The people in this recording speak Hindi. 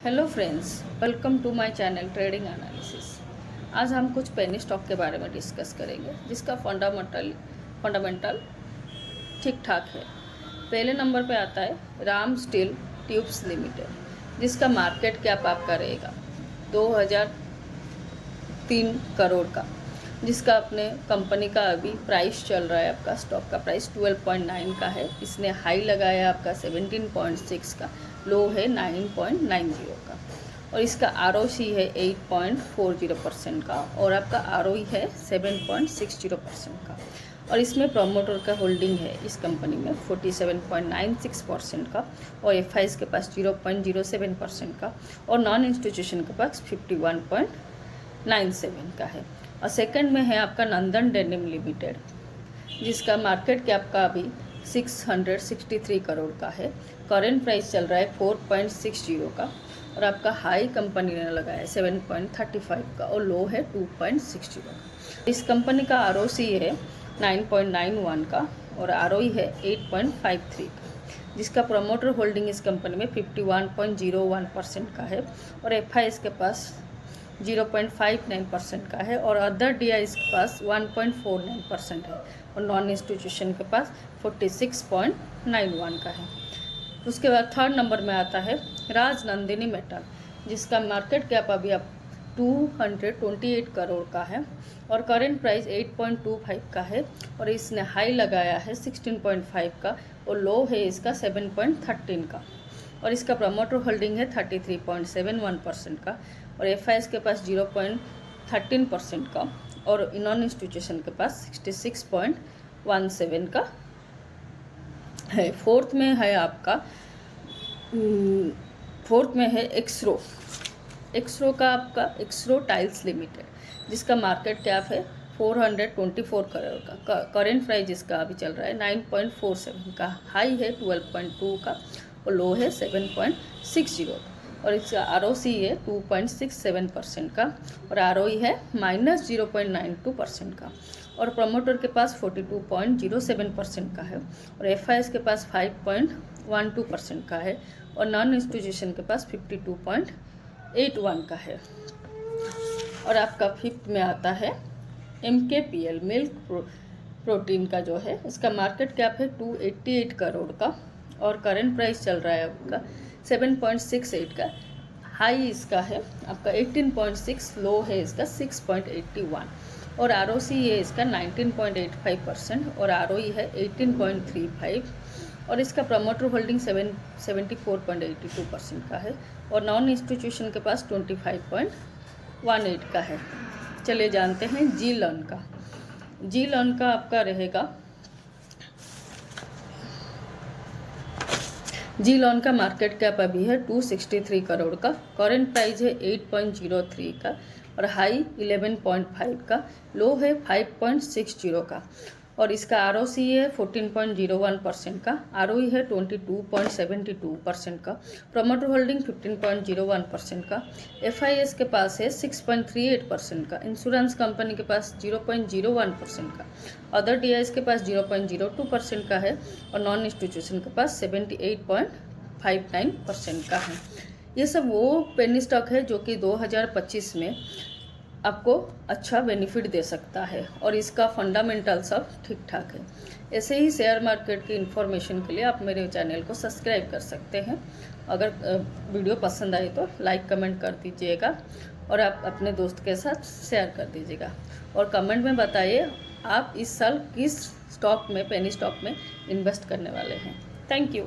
Hello friends, welcome to my channel trading analysis. आज हम कुछ पेनी स्टॉक के बारे में डिस्कस करेंगे जिसका फंडामेंटल ठीक ठाक है। पहले नंबर पे आता है राम स्टील ट्यूब्स लिमिटेड, जिसका मार्केट कैप आपका रहेगा 2003 करोड़ का, जिसका अपने कंपनी का अभी प्राइस चल रहा है, आपका स्टॉक का प्राइस 12.9 का है। इसने हाई लगाया आपका 17.6 का, लो है 9.90 का, और इसका ROC है 8.40% का, और आपका ROE है 7.60% का। और इसमें प्रमोटर का होल्डिंग है इस कंपनी में 47.96% का, और FIs के पास 0.07% का, और नॉन इंस्टीट्यूशन के पास 51.97 का है। और सेकंड में है आपका नंदन डेनिम लिमिटेड, जिसका मार्केट कैप का अभी 663 करोड़ का है। करेंट प्राइस चल रहा है 4.60 का, और आपका हाई कंपनी ने लगाया है 7.35 का, और लो है 2.60 का। इस कंपनी का ROC है 9.91 का, और ROE है 8.53 का, जिसका प्रमोटर होल्डिंग इस कंपनी में 51.01% का है, और FIs के पास 0.59% का है, और अदर DIs के पास 1.49% है, और नॉन इंस्टीट्यूशन के पास 46.91 का है। उसके बाद थर्ड नंबर में आता है राजनंदिनी मेटल, जिसका मार्केट कैप अभी अब 228 करोड़ का है, और करेंट प्राइस 8.25 का है, और इसने हाई लगाया है 16.5 का, और लो है इसका 7.13 का, और इसका प्रमोटर होल्डिंग है 33.71% का, और FIs के पास 0.13% का, और नॉन इंस्टीट्यूशन के पास 66.17 का है। फोर्थ में है एक्सरो का आपका एक्सरो टाइल्स लिमिटेड, जिसका मार्केट कैप है 424 करोड़ का। करेंट प्राइस इसका अभी चल रहा है 9.47 का, हाई है 12.2 का, और लो है 7.60 का, और इसका ROC है 2.67% का, और ROE है -0.92% का, और प्रमोटर के पास 42.07% का है, और FIs के पास 5.12% का है, और नॉन इंस्टीट्यूशन के पास 52.81 का है। और आपका फिफ्थ में आता है MKPL मिल्क प्रोटीन का जो है, इसका मार्केट कैप है 288 करोड़ का, और करंट प्राइस चल रहा है आपका 7.68 का, हाई इसका है आपका 18.6, लो है इसका 6.81, और ROC है इसका 19.85%, और ROE है 18.35, और इसका प्रमोटर होल्डिंग 74.82% का है, और नॉन इंस्टीट्यूशन के पास 25.18 का है। चलिए जानते हैं जी लर्न का आपका रहेगा। जी लॉन का मार्केट कैप अभी है 263 करोड़ का, करेंट प्राइस है 8.03 का, और हाई 11.5 का, लो है 5.60 का, और इसका ROC है 14.01% का, ROE है 22.72% का, प्रमोटर होल्डिंग 15.01% का, FIs के पास है 6.38% का, इंश्योरेंस कंपनी के पास 0.01% का, अदर DIs के पास 0.02% का है, और नॉन इंस्टीट्यूशन के पास 78.59% का है। ये सब वो पेनी स्टॉक है जो कि 2025 में आपको अच्छा बेनिफिट दे सकता है, और इसका फंडामेंटल सब ठीक ठाक है। ऐसे ही शेयर मार्केट की इन्फॉर्मेशन के लिए आप मेरे चैनल को सब्सक्राइब कर सकते हैं। अगर वीडियो पसंद आए तो लाइक कमेंट कर दीजिएगा, और आप अपने दोस्त के साथ शेयर कर दीजिएगा, और कमेंट में बताइए आप इस साल किस स्टॉक में, पेनी स्टॉक में इन्वेस्ट करने वाले हैं। Thank you.